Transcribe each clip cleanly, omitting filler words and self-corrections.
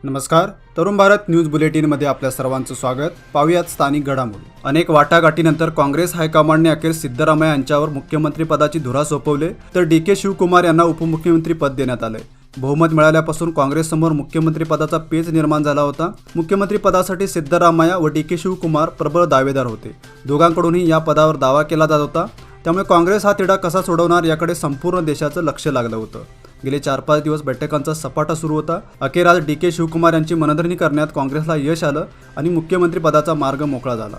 नमस्कार, तरुण भारत न्यूज बुलेटिनमध्ये आपल्या सर्वांचं स्वागत. पाहूयात स्थानिक घडामोडी. अनेक वाटाघाटीनंतर काँग्रेस हायकमांडने अखेर सिद्धरामय्या यांच्यावर मुख्यमंत्रीपदाची धुरा सोपवली, तर डी.के. शिवकुमार यांना उपमुख्यमंत्रीपद देण्यात आले. बहुमत मिळाल्यापासून काँग्रेससमोर मुख्यमंत्रीपदाचा पेच निर्माण झाला होता. मुख्यमंत्रीपदासाठी सिद्धरामय्या व डी.के. शिवकुमार प्रबळ दावेदार होते. दोघांकडूनही या पदावर दावा केला जात होता. त्यामुळे काँग्रेस हा तिढा कसा सोडवणार याकडे संपूर्ण देशाचं लक्ष लागलं होतं. गेले 4-5 दिवस बैठकांचा सपाटा सुरू होता. अखेर आज डी.के. शिवकुमार यांची मनधरणी करण्यात काँग्रेसला यश आलं आणि मुख्यमंत्रीपदाचा मार्ग मोकळा झाला.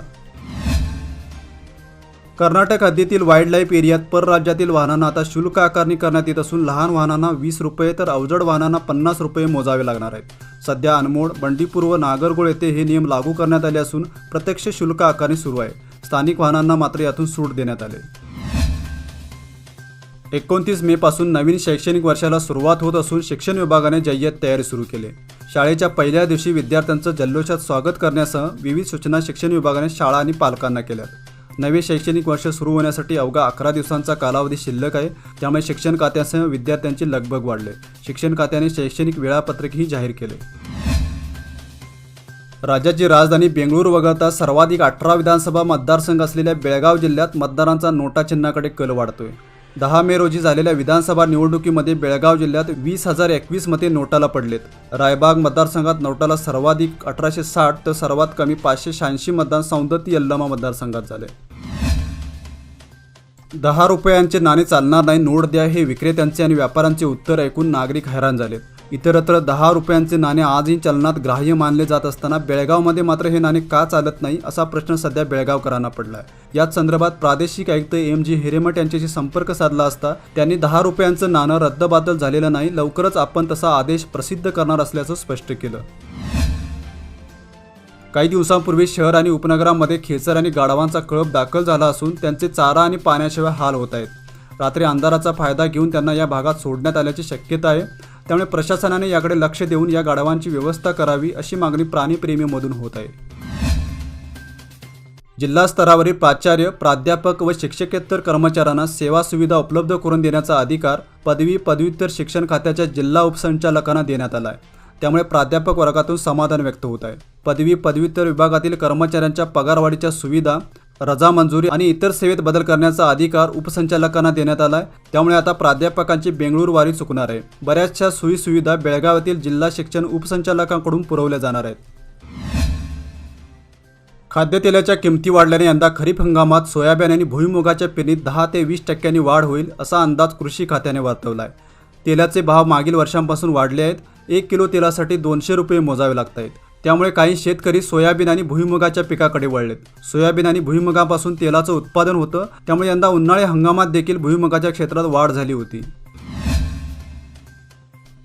कर्नाटक हद्दीतील वाईल्ड लाईफ एरियात परराज्यातील वाहनांना आता शुल्क आकारणी करण्यात येत असून लहान वाहनांना 20 रुपये तर अवजड वाहनांना 50 रुपये मोजावे लागणार आहेत. सध्या अनमोड, बंडीपूर व नागरगोळ येथे हे नियम लागू करण्यात आले असून प्रत्यक्ष शुल्क आकारणी सुरू आहे. स्थानिक वाहनांना मात्र यातून सूट देण्यात आले. 29 मे पासून नवीन शैक्षणिक वर्षाला सुरुवात होत असून शिक्षण विभागाने जय्यत तयारी सुरू केली. शाळेच्या पहिल्या दिवशी विद्यार्थ्यांचं जल्लोषात स्वागत करण्यासह विविध सूचना शिक्षण विभागाने शाळा आणि पालकांना केल्या. नवे शैक्षणिक वर्ष सुरू होण्यासाठी अवघा 11 दिवसांचा कालावधी शिल्लक आहे. त्यामुळे शिक्षण खात्यासह विद्यार्थ्यांची लगबग वाढली. शिक्षण खात्याने शैक्षणिक वेळापत्रकही जाहीर केले. राज्याची राजधानी बेंगळुरू वगळता सर्वाधिक 18 विधानसभा मतदारसंघ असलेल्या बेळगाव जिल्ह्यात मतदारांचा नोटा चिन्हाकडे कल वाढतोय. 10 मे रोजी झालेल्या विधानसभा निवडणुकीमध्ये बेळगाव जिल्ह्यात 20,021 मते नोटाला पडलेत. रायबाग मतदारसंघात नोटाला सर्वाधिक 1860 तर सर्वात कमी 586 मतदान सौंदती यल्लमा मतदारसंघात झाले. 10 रुपयांचे नाणे चालणार नाही, नोट द्या, हे विक्रेत्यांचे आणि व्यापाऱ्यांचे उत्तर ऐकून नागरिक हैराण झालेत. इतरत्र 10 रुपयांचे नाणे आजही चलनात ग्राह्य मानले जात असताना बेळगावमध्ये मात्र हे नाणे का चालत नाही असा प्रश्न सध्या बेळगावकरांना पडला आहे. याच संदर्भात प्रादेशिक आयुक्त M.G. हिरेमठ यांच्याशी संपर्क साधला असता त्यांनी 10 रुपयांचं नाणं रद्दबातल झालेलं नाही, लवकरच आपण तसा आदेश प्रसिद्ध करणार असल्याचं स्पष्ट केलं. काही दिवसांपूर्वी शहर आणि उपनगरांमध्ये खेचर आणि गाढवांचा कळप दाखल झाला असून त्यांचे चारा आणि पाण्याशिवाय हाल होत आहेत. रात्री अंधाराचा फायदा घेऊन त्यांना या भागात सोडण्यात आल्याची शक्यता आहे. त्यामुळे प्रशासनाने याकडे लक्ष देऊन या गाढवांची व्यवस्था करावी अशी मागणी प्राणीप्रेमीमधून होत आहे. जिल्हा स्तरावरील प्राचार्य, प्राध्यापक व शिक्षकेतर कर्मचाऱ्यांना सेवा सुविधा उपलब्ध करून देण्याचा अधिकार पदवी पदव्युत्तर शिक्षण खात्याच्या जिल्हा उपसंचालकांना देण्यात आला आहे. त्यामुळे प्राध्यापक वर्गातून समाधान व्यक्त होत आहे. पदवी पदव्युत्तर विभागातील कर्मचाऱ्यांच्या पगारवाढीच्या सुविधा, रजा मंजुरी आणि इतर सेवेत बदल करण्याचा अधिकार उपसंचालकांना देण्यात आला आहे. त्यामुळे आता प्राध्यापकांची बेंगळूर वारी चुकणार आहे. बऱ्याचशा सोयीसुविधा बेळगाव येथील जिल्हा शिक्षण उपसंचालकांकडून पुरवल्या जाणार आहेत. खाद्यतेलाच्या किमती वाढल्याने यंदा खरीप हंगामात सोयाबीन आणि भुईमुगाच्या पेरणीत 10 ते 20% वाढ होईल असा अंदाज कृषी खात्याने वर्तवला आहे. तेलाचे भाव मागील वर्षांपासून वाढले आहेत. 1 किलो तेलासाठी 200 रुपये मोजावे लागत आहेत. त्यामुळे काही शेतकरी सोयाबीन आणि भुईमुगाच्या पिकाकडे वळलेत. सोयाबीन आणि भुईमुगापासून तेलाचं उत्पादन होतं. त्यामुळे यंदा उन्हाळी हंगामात देखील भुईमुगाच्या क्षेत्रात वाढ झाली होती.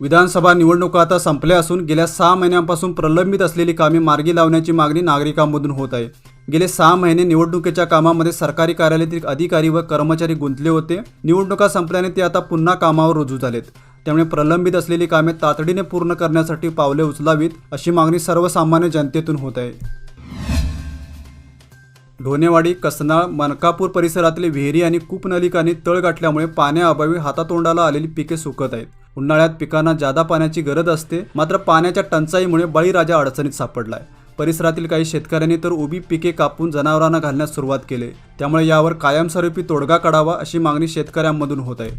विधानसभा निवडणुका आता संपल्या असून गेल्या 6 महिन्यांपासून प्रलंबित असलेली कामे मार्गी लावण्याची मागणी नागरिकांमधून होत आहे. गेले 6 महिने निवडणुकीच्या कामामध्ये सरकारी कार्यालयातील अधिकारी व कर्मचारी गुंतले होते. निवडणुका संपल्याने ते आता पुन्हा कामावर रुजू झालेत. त्यामुळे प्रलंबित असलेली कामे तातडीने पूर्ण करण्यासाठी पावले उचलावीत अशी मागणी सर्वसामान्य जनतेतून होत आहे. ढोणेवाडी, कसनाळ, मनकापूर परिसरातील विहिरी आणि कूपनलिकांनी तळ गाठल्यामुळे पाण्याअभावी हातातोंडाला आलेली पिके सुकत आहेत. उन्हाळ्यात पिकांना जादा पाण्याची गरज असते, मात्र पाण्याच्या टंचाईमुळे बळीराजा अडचणीत सापडलाय. परिसरातील काही शेतकऱ्यांनी तर उभी पिके कापून जनावरांना घालण्यास सुरुवात केली. त्यामुळे यावर कायमस्वरूपी तोडगा काढावा अशी मागणी शेतकऱ्यांमधून होत आहे.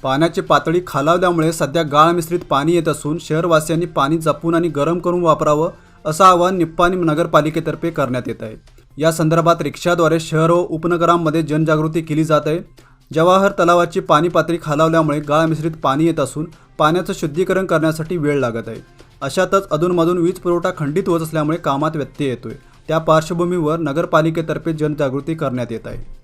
पाण्याची पातळी खालावल्यामुळे सध्या गाळ मिश्रित पाणी येत असून शहरवासियांनी पाणी जपून आणि गरम करून वापरावं असं आवाहन निप्पाणी नगरपालिकेतर्फे करण्यात येत आहे. या संदर्भात रिक्षाद्वारे शहर व उपनगरांमध्ये जनजागृती केली जात आहे. जवाहर तलावाची पाणी पातळी खालावल्यामुळे गाळ मिश्रित पाणी येत असून पाण्याचं शुद्धीकरण करण्यासाठी वेळ लागत आहे. अशातच अधूनमधून वीज पुरवठा खंडित होत असल्यामुळे कामात व्यत्यय येतोय. त्या पार्श्वभूमीवर नगरपालिकेतर्फे जनजागृती करण्यात येत आहे.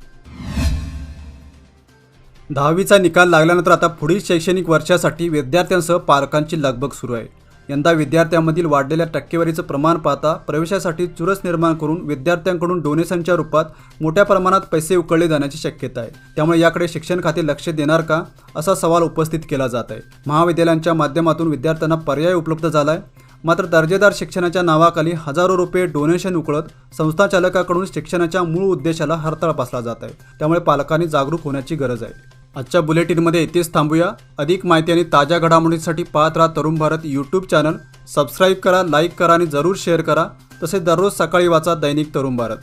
10वीचा निकाल लागल्यानंतर आता पुढील शैक्षणिक वर्षासाठी विद्यार्थ्यांसह पालकांची लगबग सुरू आहे. यंदा विद्यार्थ्यांमधील वाढलेल्या टक्केवारीचं प्रमाण पाहता प्रवेशासाठी चुरस निर्माण करून विद्यार्थ्यांकडून डोनेशनच्या रूपात मोठ्या प्रमाणात पैसे उकळले जाण्याची शक्यता आहे. त्यामुळे याकडे शिक्षण खाते लक्ष देणार का असा सवाल उपस्थित केला जात आहे. महाविद्यालयांच्या माध्यमातून विद्यार्थ्यांना पर्याय उपलब्ध झाला आहे. मात्र दर्जेदार शिक्षणाच्या नावाखाली हजारो रुपये डोनेशन उकळत संस्थाचालकाकडून शिक्षणाच्या मूळ उद्देशाला हरताळ बसला जात आहे. त्यामुळे पालकांनी जागरूक होण्याची गरज आहे. आजच्या बुलेटिनमध्ये इथेच थांबूया. अधिक माहिती आणि ताज्या घडामोडींसाठी पाहत राहा Tarun Bharat YouTube channel. Subscribe करा, लाईक करा आणि जरूर शेअर करा. तसेच दररोज सकाळी वाचा दैनिक तरुण भारत.